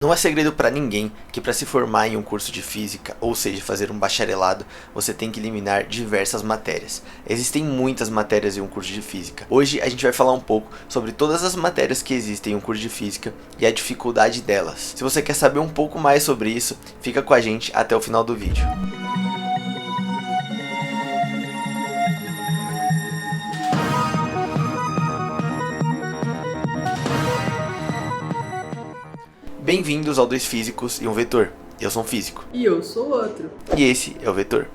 Não é segredo para ninguém que para se formar em um curso de física, ou seja, fazer um bacharelado, você tem que eliminar diversas matérias. Existem muitas matérias em um curso de física. Hoje a gente vai falar um pouco sobre todas as matérias que existem em um curso de física e a dificuldade delas. Se você quer saber um pouco mais sobre isso, fica com a gente até o final do vídeo. Bem-vindos ao Dois Físicos e um Vetor. Eu sou um físico. E eu sou outro. E esse é o Vetor.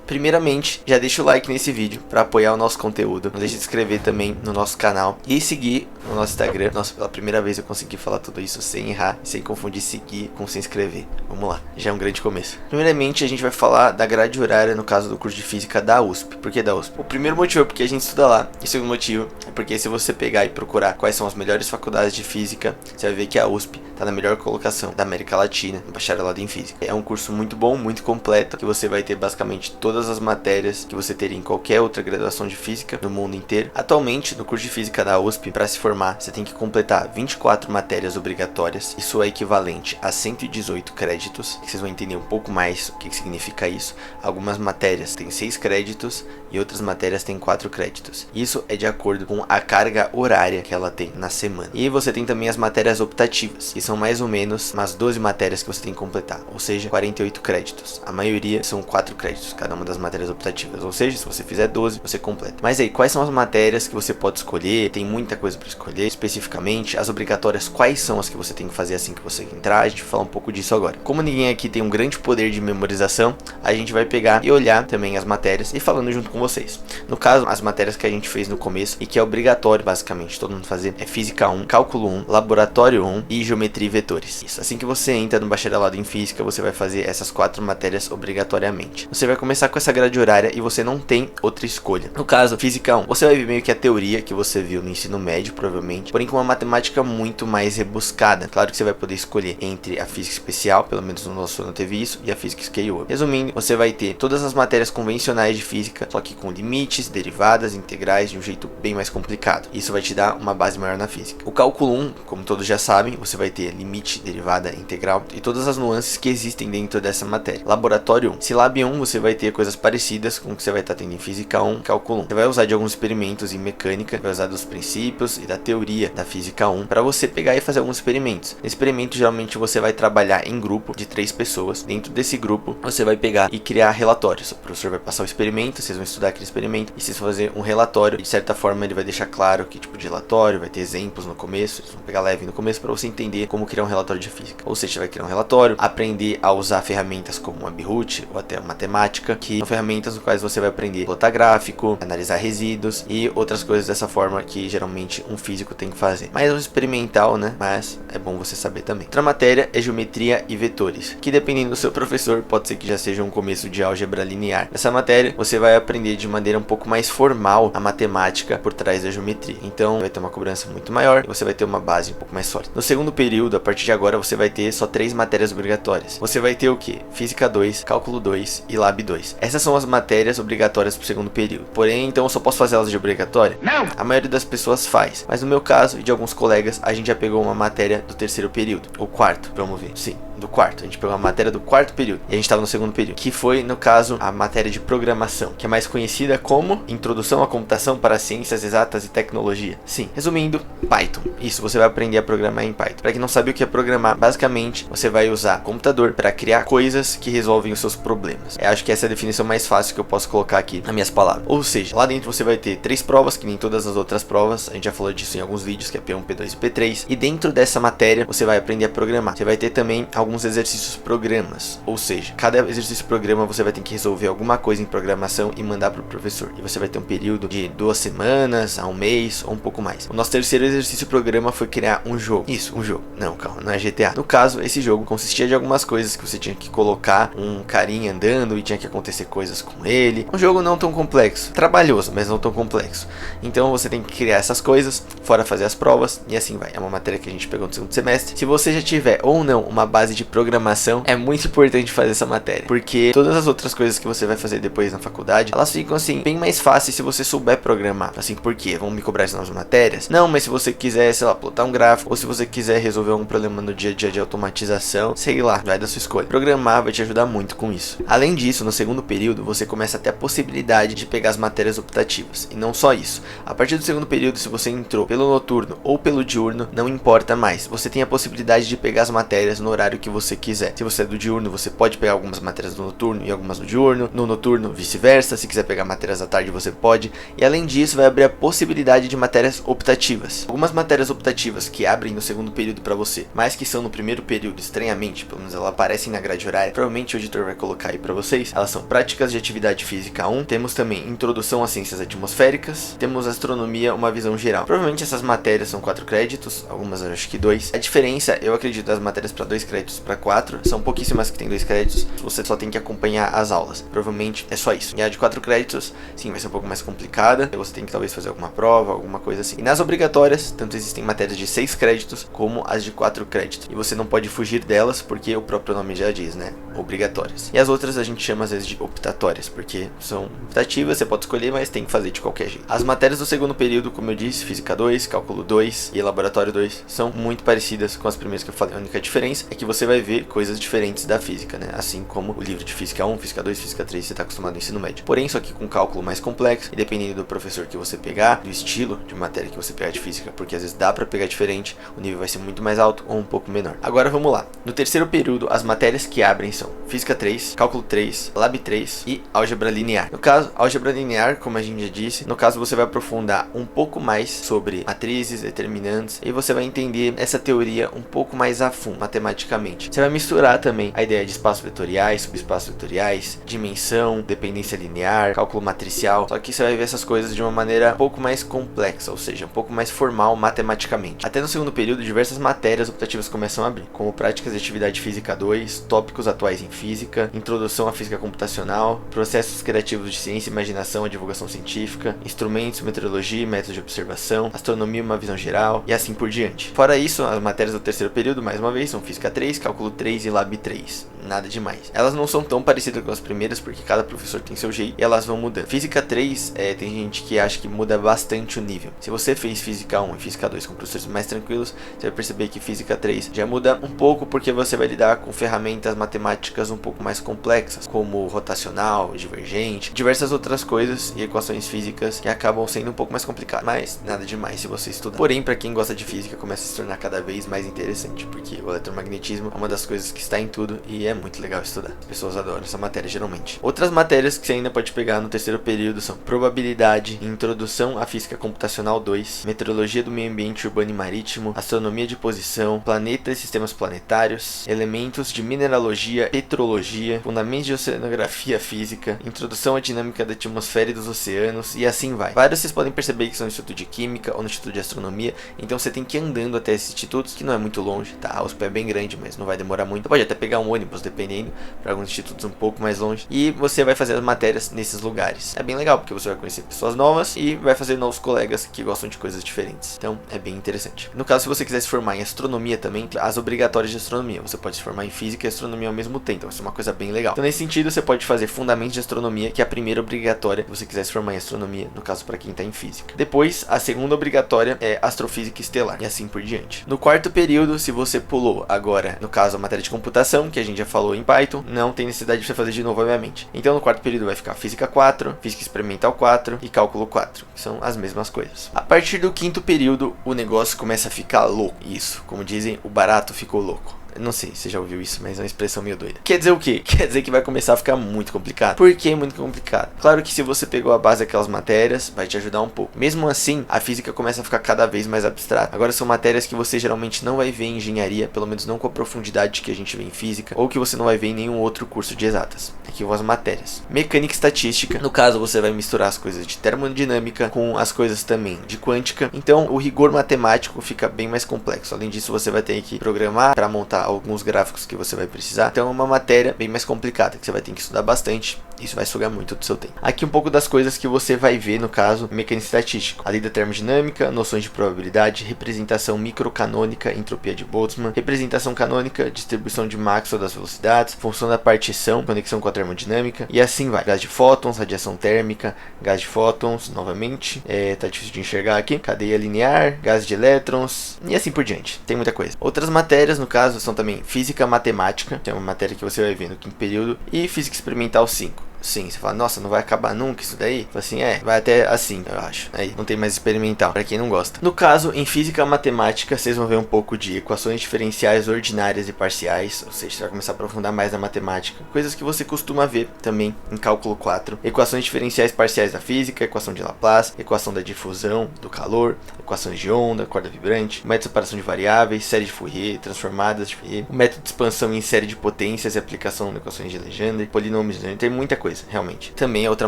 Primeiramente, já deixa o like nesse vídeo para apoiar o nosso conteúdo. Não deixe de se inscrever também no nosso canal e seguir no nosso Instagram. Nossa, pela primeira vez eu consegui falar tudo isso sem errar, sem confundir seguir com se inscrever. Vamos lá, já é um grande começo. Primeiramente, a gente vai falar da grade horária no caso do curso de física da USP. Por que da USP? O primeiro motivo é porque a gente estuda lá. E o segundo motivo é porque se você pegar e procurar quais são as melhores faculdades de física, você vai ver que a USP está na melhor colocação da América Latina no bacharelado em física. É um curso muito bom, muito completo, que você vai ter basicamente todas as matérias que você teria em qualquer outra graduação de física no mundo inteiro. Atualmente, no curso de física da USP, para se formar, você tem que completar 24 matérias obrigatórias. Isso é equivalente a 118 créditos, que vocês vão entender um pouco mais o que significa isso. Algumas matérias têm 6 créditos e outras matérias têm 4 créditos. Isso é de acordo com a carga horária que ela tem na semana. E você tem também as matérias optativas, que são mais ou menos umas 12 matérias que você tem que completar, ou seja, 48 créditos. A maioria são 4 créditos, cada uma das matérias optativas, ou seja, se você fizer 12, você completa. Mas aí, quais são as matérias que você pode escolher? Tem muita coisa para escolher. Especificamente, as obrigatórias, quais são as que você tem que fazer assim que você entrar? A gente vai falar um pouco disso agora. Como ninguém aqui tem um grande poder de memorização, a gente vai pegar e olhar também as matérias e falando junto com vocês. No caso, as matérias que a gente fez no começo e que é obrigatório, basicamente, todo mundo fazer, é Física 1, Cálculo 1, Laboratório 1 e Geometria e Vetores. Isso. Assim que você entra no bacharelado em Física, você vai fazer essas 4 matérias obrigatoriamente. Você vai começar com essa grade horária e você não tem outra escolha. No caso, Física 1, você vai ver meio que a teoria que você viu no ensino médio, provavelmente, porém com uma matemática muito mais rebuscada. Claro que você vai poder escolher entre a Física Especial, pelo menos no nosso ano teve isso, e a Física Scale-Up. Resumindo, você vai ter todas as matérias convencionais de Física, só que com limites, derivadas, integrais, de um jeito bem mais complicado. Isso vai te dar uma base maior na Física. O Cálculo 1, como todos já sabem, você vai ter limite, derivada, integral e todas as nuances que existem dentro dessa matéria. Laboratório 1. Silab 1, você vai ter coisas parecidas com o que você vai estar tendo em Física 1, Cálculo 1. Você vai usar de alguns experimentos em mecânica, vai usar dos princípios e da teoria da Física 1 para você pegar e fazer alguns experimentos. Nesse experimento, geralmente você vai trabalhar em grupo de 3 pessoas. Dentro desse grupo, você vai pegar e criar relatórios. O professor vai passar o experimento, vocês vão estudar aquele experimento e vocês vão fazer um relatório. De certa forma, ele vai deixar claro que tipo de relatório, vai ter exemplos no começo, vocês vão pegar leve no começo para você entender como criar um relatório de física. Ou seja, você vai criar um relatório, aprender a usar ferramentas como a Behoot ou até a matemática, que são ferramentas no quais você vai aprender a plotar gráfico, analisar resíduos e outras coisas dessa forma que geralmente um físico tem que fazer. Mais um experimental, né? Mas é bom você saber também. Outra matéria é geometria e vetores, que dependendo do seu professor, pode ser que já seja um começo de álgebra linear. Nessa matéria, você vai aprender de maneira um pouco mais formal a matemática por trás da geometria. Então, vai ter uma cobrança muito maior e você vai ter uma base um pouco mais sólida. No segundo período, a partir de agora, você vai ter só 3 matérias obrigatórias. Você vai ter o que? Física 2, Cálculo 2 e Lab 2. Essas são as matérias obrigatórias para o segundo período. Porém, então eu só posso fazer elas de obrigatória? Não! A maioria das pessoas faz. Mas no meu caso e de alguns colegas, a gente já pegou uma matéria do terceiro período. Ou quarto, vamos ver. Sim, do quarto. A gente pegou uma matéria do quarto período. E a gente estava no segundo período. Que foi, no caso, a matéria de programação. Que é mais conhecida como Introdução à Computação para Ciências Exatas e Tecnologia. Sim, resumindo, Python. Isso, você vai aprender a programar em Python. Para quem não sabe o que é programar, basicamente, você vai usar computador para criar coisas que resolvem os seus problemas. Eu acho que essa é a definição mais fácil que eu posso colocar aqui nas minhas palavras. Ou seja, lá dentro você vai ter 3 provas, que nem todas as outras provas. A gente já falou disso em alguns vídeos, que é P1, P2 e P3. E dentro dessa matéria, você vai aprender a programar. Você vai ter também alguns exercícios programas. Ou seja, cada exercício programa você vai ter que resolver alguma coisa em programação e mandar para o professor. E você vai ter um período de 2 semanas a 1 mês ou um pouco mais. O nosso terceiro exercício programa foi criar um jogo. Isso, um jogo. Não, calma, não é GTA. No caso, esse jogo consistia de algumas coisas que você tinha que colocar um carinha andando e tinha que acontecer coisas com ele. Um jogo não tão complexo. Trabalhoso, mas não tão complexo. Então você tem que criar essas coisas, fora fazer as provas, e assim vai. É uma matéria que a gente pegou no segundo semestre. Se você já tiver ou não uma base de programação, é muito importante fazer essa matéria, porque todas as outras coisas que você vai fazer depois na faculdade, elas ficam assim, bem mais fáceis se você souber programar. Assim, por quê? Vão me cobrar isso nas matérias? Não, mas se você quiser, sei lá, plotar um gráfico, ou se você quiser resolver algum problema no dia a dia de automatização, sei lá, vai da sua escolha. Programar vai te ajudar muito com isso. Além disso, no segundo período, você começa a ter a possibilidade de pegar as matérias optativas. E não só isso. A partir do segundo período, se você entrou pelo noturno ou pelo diurno, não importa mais. Você tem a possibilidade de pegar as matérias no horário que você quiser. Se você é do diurno, você pode pegar algumas matérias no noturno e algumas no diurno. No noturno, vice-versa. Se quiser pegar matérias à tarde, você pode. E além disso, vai abrir a possibilidade de matérias optativas. Algumas matérias optativas que abrem no segundo período para você, mas que são no primeiro período, estranhamente, pelo menos elas aparecem na grade horária, provavelmente o editor vai colocar aí para vocês. Elas são práticas de atividade física 1, temos também introdução às ciências atmosféricas, temos astronomia, uma visão geral. Provavelmente essas matérias são 4 créditos, algumas eu acho que 2. A diferença, eu acredito, das matérias para 2 créditos para 4, são pouquíssimas que tem 2 créditos, você só tem que acompanhar as aulas. Provavelmente é só isso. E a de 4 créditos, sim, vai ser um pouco mais complicada, você tem que talvez fazer alguma prova, alguma coisa assim. E nas obrigatórias, tanto existem matérias de 6 créditos como as de 4 créditos. E você não pode fugir delas, porque o próprio nome já diz, né? Obrigatórias. E as outras a gente chama às vezes de optatórias, porque são optativas, você pode escolher, mas tem que fazer de qualquer jeito. As matérias do segundo período, como eu disse, Física 2, Cálculo 2 e Laboratório 2, são muito parecidas com as primeiras que eu falei. A única diferença é que você vai ver coisas diferentes da física, né? Assim como o livro de Física 1, Física 2, Física 3, você está acostumado no ensino médio. Porém, só que com cálculo mais complexo, e dependendo do professor que você pegar, do estilo de matéria que você pegar de física, porque às vezes dá para pegar diferente, o nível vai ser muito mais alto ou um pouco menor. Agora vamos lá. No terceiro período, as matérias que abrem são Física 3, Cálculo 3, Lab 3 e Álgebra Linear. No caso, Álgebra Linear, como a gente já disse, no caso você vai aprofundar um pouco mais sobre matrizes, determinantes, e você vai entender essa teoria um pouco mais a fundo, matematicamente. Você vai misturar também a ideia de espaços vetoriais, subespaços vetoriais, dimensão, dependência linear, cálculo matricial, só que você vai ver essas coisas de uma maneira um pouco mais complexa, ou seja, um pouco mais formal matematicamente. Até no segundo período, diversas matérias optativas começam a abrir, como práticas de atividade física 2, tópicos atuais em física, introdução à física computacional, processos criativos de ciência, imaginação e divulgação científica, instrumentos, meteorologia e métodos de observação, astronomia e uma visão geral, e assim por diante. Fora isso, as matérias do terceiro período, mais uma vez, são Física 3, Cálculo 3 e Lab 3. Nada demais. Elas não são tão parecidas com as primeiras, porque cada professor tem seu jeito e elas vão mudando. Física 3, tem gente que acha que muda bastante o nível. Se você fez Física 1 e Física 2 com professores mais tranquilos, você vai perceber que Física 3 já muda um pouco, porque você vai lidar com ferramentas matemáticas um pouco mais complexas, como rotacional, divergente, diversas outras coisas e equações físicas que acabam sendo um pouco mais complicadas, mas nada demais se você estudar. Porém, para quem gosta de física, começa a se tornar cada vez mais interessante, porque o eletromagnetismo é uma das coisas que está em tudo e é muito legal estudar. As pessoas adoram essa matéria geralmente. Outras matérias que você ainda pode pegar no terceiro período são probabilidade, introdução à física computacional 2, meteorologia do meio ambiente urbano e marítimo, astronomia de posição, planetas e sistemas planetários, elementos de mineralogia, petrologia, fundamentos de oceanografia física, introdução à dinâmica da atmosfera e dos oceanos, e assim vai. Vários vocês podem perceber que são no Instituto de Química ou no Instituto de Astronomia, então você tem que ir andando até esses institutos, que não é muito longe, tá? A USP é bem grande, mas não vai demorar muito. Você pode até pegar um ônibus, dependendo, para alguns institutos um pouco mais longe, e você vai fazer as matérias nesses lugares. É bem legal, porque você vai conhecer pessoas novas e vai fazer novos colegas que gostam de coisas diferentes. Então, é bem interessante. No caso, se você quiser se formar em astronomia também, as obrigatórias de astronomia, você pode se formar em física e astronomia ao mesmo tempo, então isso é uma coisa bem legal. Então, nesse sentido, você pode fazer fundamentos de astronomia, que é a primeira obrigatória, se você quiser se formar em astronomia, no caso, para quem está em física. Depois, a segunda obrigatória é astrofísica estelar, e assim por diante. No quarto período, se você pulou agora, no caso, a matéria de computação, que a gente já falou em Python, não tem necessidade de você fazer de novo, obviamente. Então, no quarto período vai ficar Física 4, Física Experimental 4 e Cálculo 4, que são as mesmas coisas. A partir do quinto período, o negócio começa a ficar louco. Isso, como dizem, o barato ficou louco. Não sei se você já ouviu isso, mas é uma expressão meio doida. Quer dizer o quê? Quer dizer que vai começar a ficar muito complicado. Por que muito complicado? Claro que se você pegou a base daquelas matérias, vai te ajudar um pouco. Mesmo assim, a física começa a ficar cada vez mais abstrata. Agora são matérias que você geralmente não vai ver em engenharia, pelo menos não com a profundidade que a gente vê em física, ou que você não vai ver em nenhum outro curso de exatas. Aqui vão as matérias. Mecânica e estatística. No caso, você vai misturar as coisas de termodinâmica com as coisas também de quântica. Então, o rigor matemático fica bem mais complexo. Além disso, você vai ter que programar para montar montar alguns gráficos que você vai precisar. Então é uma matéria bem mais complicada, que você vai ter que estudar bastante. Isso vai sugar muito do seu tempo. Aqui um pouco das coisas que você vai ver, no caso, mecânica estatística. A lei da termodinâmica, noções de probabilidade, representação microcanônica, entropia de Boltzmann, representação canônica, distribuição de Maxwell das velocidades, função da partição, conexão com a termodinâmica, e assim vai. Gás de fótons, radiação térmica, gás de fótons, novamente, tá difícil de enxergar aqui, cadeia linear, gás de elétrons, e assim por diante. Tem muita coisa. Outras matérias, no caso, são também física matemática, que é uma matéria que você vai ver no quinto período, e física experimental 5. Sim, você fala, nossa, não vai acabar nunca isso daí? Fala assim, vai até assim, eu acho. Aí não tem mais experimental, pra quem não gosta. No caso, em física matemática, vocês vão ver um pouco de equações diferenciais ordinárias e parciais, ou seja, você vai começar a aprofundar mais na matemática. Coisas que você costuma ver também em cálculo 4. Equações diferenciais parciais da física, equação de Laplace, equação da difusão, do calor, equações de onda, corda vibrante, método de separação de variáveis, série de Fourier, transformadas de Fourier, o método de expansão em série de potências e aplicação de equações de Legendre, polinômios, tem muita coisa. Realmente, também é outra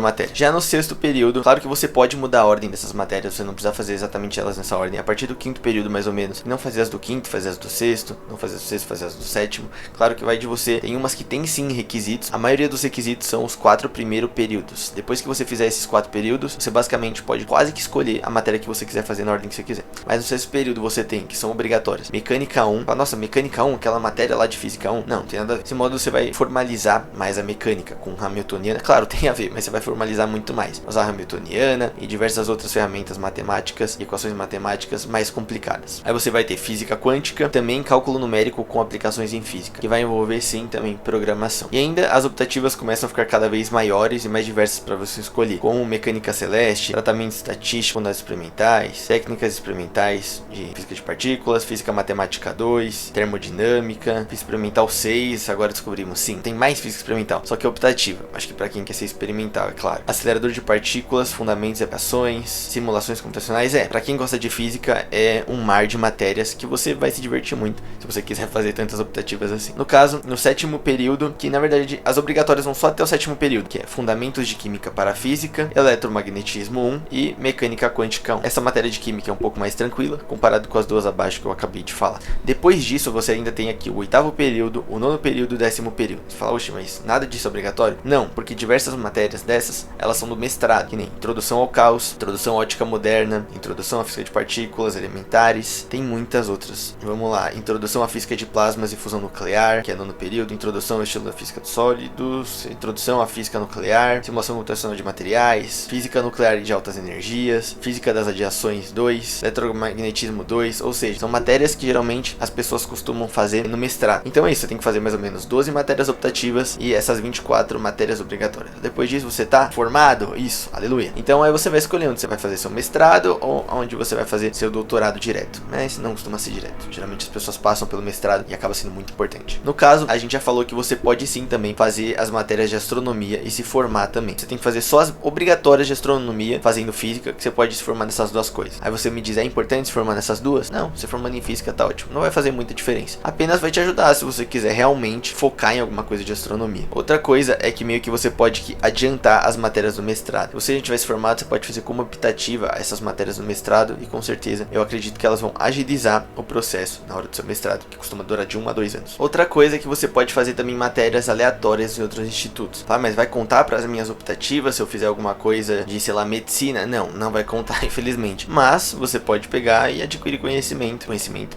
matéria. Já no sexto período, claro que você pode mudar a ordem dessas matérias, você não precisa fazer exatamente elas nessa ordem. A partir do quinto período, mais ou menos, não fazer as do quinto, fazer as do sexto, não fazer as do sexto, fazer as do sétimo. Claro que vai de você. Tem umas que tem sim requisitos. A maioria dos requisitos são os 4 primeiros períodos. Depois que você fizer esses 4 períodos, você basicamente pode quase que escolher a matéria que você quiser fazer na ordem que você quiser. Mas no sexto período você tem, que são obrigatórias, mecânica 1. Nossa, mecânica 1, aquela matéria lá de física 1. Não tem nada a ver. Desse modo você vai formalizar mais a mecânica com hamiltoniana. Claro, tem a ver, mas você vai formalizar muito mais. Usar a hamiltoniana e diversas outras ferramentas matemáticas e equações matemáticas mais complicadas. Aí você vai ter física quântica, também cálculo numérico com aplicações em física, que vai envolver sim também programação. E ainda as optativas começam a ficar cada vez maiores e mais diversas para você escolher, como mecânica celeste, tratamento estatístico das experimentais, técnicas experimentais de física de partículas, física matemática 2, termodinâmica, física experimental 6, agora descobrimos sim, tem mais física experimental, só que é optativa. Acho que para quem quer ser experimental, é claro. Acelerador de partículas, fundamentos e aplicações, simulações computacionais, para quem gosta de física, é um mar de matérias que você vai se divertir muito, se você quiser fazer tantas optativas assim. No caso, no sétimo período, que na verdade as obrigatórias vão só até o sétimo período, que é fundamentos de química para a física, eletromagnetismo 1 e mecânica quântica 1. Essa matéria de química é um pouco mais tranquila, comparado com as duas abaixo que eu acabei de falar. Depois disso, você ainda tem aqui o oitavo período, o nono período e o décimo período. Você fala, oxe, mas nada disso é obrigatório? Não, porque diversas matérias dessas, elas são do mestrado, que nem introdução ao caos, introdução à ótica moderna, introdução à física de partículas elementares, tem muitas outras. Vamos lá, introdução à física de plasmas e fusão nuclear, que é nono período, introdução ao estilo da física dos sólidos, introdução à física nuclear, simulação computacional de materiais, física nuclear e de altas energias, física das radiações 2, eletromagnetismo 2, ou seja, são matérias que geralmente as pessoas costumam fazer no mestrado. Então é isso, você tem que fazer mais ou menos 12 matérias optativas e essas 24 matérias obrigatórias. Depois disso você tá formado? Isso, aleluia. Então aí você vai escolher onde você vai fazer seu mestrado ou onde você vai fazer seu doutorado direto. Mas não costuma ser direto. Geralmente as pessoas passam pelo mestrado e acaba sendo muito importante. No caso, a gente já falou que você pode sim também fazer as matérias de astronomia e se formar também. Você tem que fazer só as obrigatórias de astronomia, fazendo física, que você pode se formar nessas duas coisas. Aí você me diz, é importante se formar nessas duas? Não, você formando em física tá ótimo. Não vai fazer muita diferença. Apenas vai te ajudar se você quiser realmente focar em alguma coisa de astronomia. Outra coisa é que meio que você pode adiantar as matérias do mestrado. Se você já tivesse formado, você pode fazer como optativa essas matérias do mestrado e com certeza eu acredito que elas vão agilizar o processo na hora do seu mestrado, que costuma durar de 1 a 2 anos. Outra coisa é que você pode fazer também matérias aleatórias em outros institutos, tá? Mas vai contar para as minhas optativas se eu fizer alguma coisa de, sei lá, medicina? Não, não vai contar, infelizmente. Mas você pode pegar e adquirir conhecimento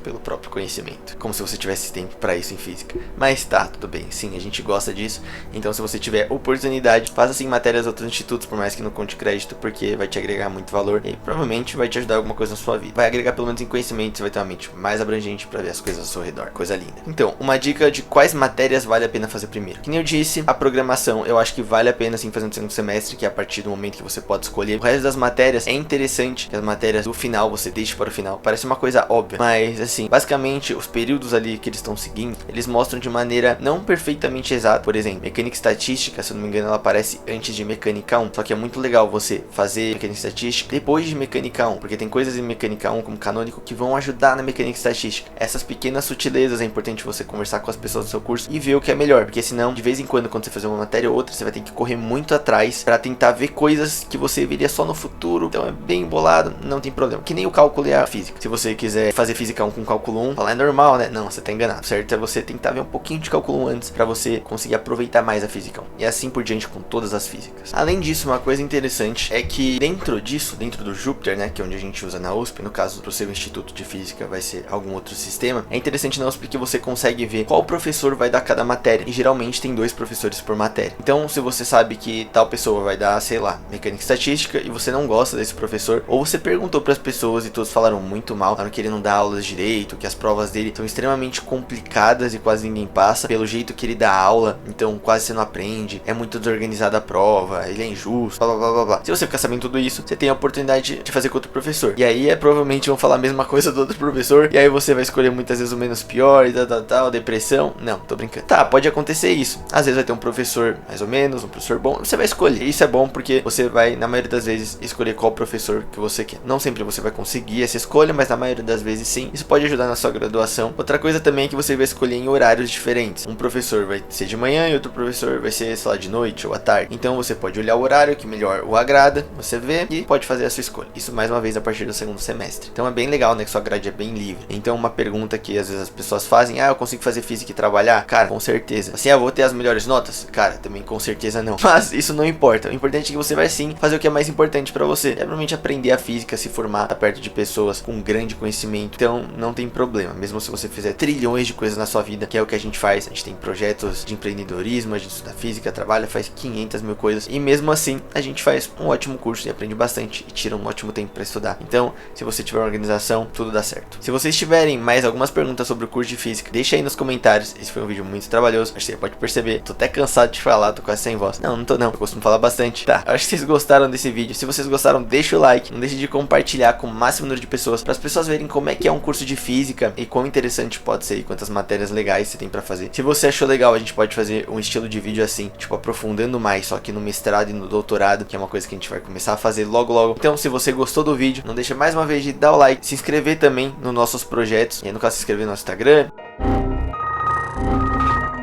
pelo próprio conhecimento, como se você tivesse tempo para isso em física. Mas tá, tudo bem, sim, a gente gosta disso. Então se você tiver oportunidade, faça assim matérias de outros institutos, por mais que não conte crédito, porque vai te agregar muito valor e provavelmente vai te ajudar alguma coisa na sua vida. Vai agregar pelo menos em conhecimento, você vai ter uma mente mais abrangente para ver as coisas ao seu redor. Coisa linda. Então, uma dica de quais matérias vale a pena fazer primeiro. Que nem eu disse, a programação eu acho que vale a pena sim fazer no segundo semestre, que é a partir do momento que você pode escolher. O resto das matérias é interessante que as matérias do final você deixe para o final. Parece uma coisa óbvia, mas assim, basicamente os períodos ali que eles estão seguindo, eles mostram de maneira não perfeitamente exata. Por exemplo, mecânica estatística, se eu não me engano, ela aparece antes de Mecânica 1. Só que é muito legal você fazer Mecânica Estatística depois de Mecânica 1, porque tem coisas em Mecânica 1 como canônico que vão ajudar na Mecânica Estatística. Essas pequenas sutilezas é importante você conversar com as pessoas do seu curso e ver o que é melhor, porque senão, de vez em quando você fazer uma matéria ou outra, você vai ter que correr muito atrás para tentar ver coisas que você veria só no futuro. Então é bem embolado, não tem problema. Que nem o cálculo e a física. Se você quiser fazer física 1 com cálculo 1, falar é normal, né? Não, você tá enganado. Certo é você tentar ver um pouquinho de cálculo 1 antes para você conseguir aproveitar mais a física 1. E assim por diante com todas as físicas. Além disso, uma coisa interessante é que dentro disso, dentro do Júpiter, né, que é onde a gente usa na USP, no caso pro seu instituto de física vai ser algum outro sistema, é interessante na USP porque você consegue ver qual professor vai dar cada matéria. E geralmente tem 2 professores por matéria. Então, se você sabe que tal pessoa vai dar, sei lá, Mecânica Estatística e você não gosta desse professor, ou você perguntou para as pessoas e todos falaram muito mal, falaram que ele não dá aulas direito, que as provas dele são extremamente complicadas e quase ninguém passa, pelo jeito que ele dá aula, então quase você não aprende, é muito desorganizada a prova, ele é injusto, blá blá blá blá. Se você ficar sabendo tudo isso, você tem a oportunidade de fazer com outro professor. E aí provavelmente vão falar a mesma coisa do outro professor, e aí você vai escolher muitas vezes o menos pior e tal, depressão. Não, tô brincando. Tá, pode acontecer isso. Às vezes vai ter um professor mais ou menos, um professor bom, você vai escolher. Isso é bom porque você vai, na maioria das vezes, escolher qual professor que você quer. Não sempre você vai conseguir essa escolha, mas na maioria das vezes sim. Isso pode ajudar na sua graduação. Outra coisa também é que você vai escolher em horários diferentes. Um professor vai ser de manhã e outro professor vai ser, sei lá, de noite ou à tarde. Então você pode olhar o horário que melhor o agrada, você vê e pode fazer a sua escolha. Isso mais uma vez a partir do segundo semestre. Então é bem legal, né, que sua grade é bem livre. Então uma pergunta que às vezes as pessoas fazem, eu consigo fazer física e trabalhar? Cara, com certeza. Assim, eu vou ter as melhores notas? Cara, também com certeza não. Mas isso não importa. O importante é que você vai sim fazer o que é mais importante pra você. É realmente aprender a física, se formar, tá perto de pessoas com grande conhecimento. Então não tem problema. Mesmo se você fizer trilhões de coisas na sua vida, que é o que a gente faz. A gente tem projetos de empreendedorismo, a gente estuda física, trabalha, faz 500 mil coisas. E mesmo assim, a gente faz um ótimo curso e aprende bastante e tira um ótimo tempo pra estudar. Então, se você tiver uma organização, tudo dá certo. Se vocês tiverem mais algumas perguntas sobre o curso de física, deixa aí nos comentários. Esse foi um vídeo muito trabalhoso, acho que você pode perceber. Tô até cansado de falar, tô quase sem voz. Não tô não, eu costumo falar bastante. Tá, acho que vocês gostaram desse vídeo. Se vocês gostaram, deixa o like. Não deixe de compartilhar com o máximo número de pessoas, para as pessoas verem como é que é um curso de física e quão interessante pode ser e quantas matérias legais você tem pra fazer. Se você achou legal, a gente pode fazer um estilo de vídeo assim, tipo aprofundando mais, só que no mestrado e no doutorado, que é uma coisa que a gente vai começar a fazer logo logo. Então, se você gostou do vídeo, não deixa mais uma vez de dar o like, se inscrever também nos nossos projetos, e aí no caso se inscrever no nosso Instagram,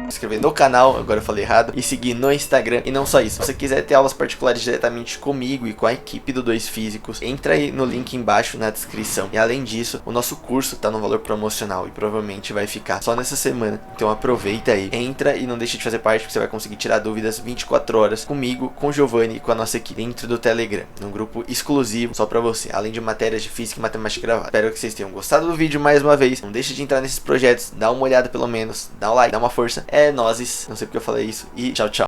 inscrever no canal, agora eu falei errado, e seguir no Instagram. E não só isso, se você quiser ter aulas particulares diretamente comigo e com a equipe do Dois Físicos, entra aí no link embaixo na descrição. E além disso, o nosso curso tá no valor promocional e provavelmente vai ficar só nessa semana. Então aproveita aí, entra e não deixe de fazer parte, porque você vai conseguir tirar dúvidas 24 horas comigo, com o Giovanni e com a nossa equipe dentro do Telegram, num grupo exclusivo só pra você, além de matérias de física e matemática gravada. Espero que vocês tenham gostado do vídeo mais uma vez. Não deixe de entrar nesses projetos, dá uma olhada pelo menos, dá um like, dá uma força. É nozes, não sei porque eu falei isso, e tchau, tchau.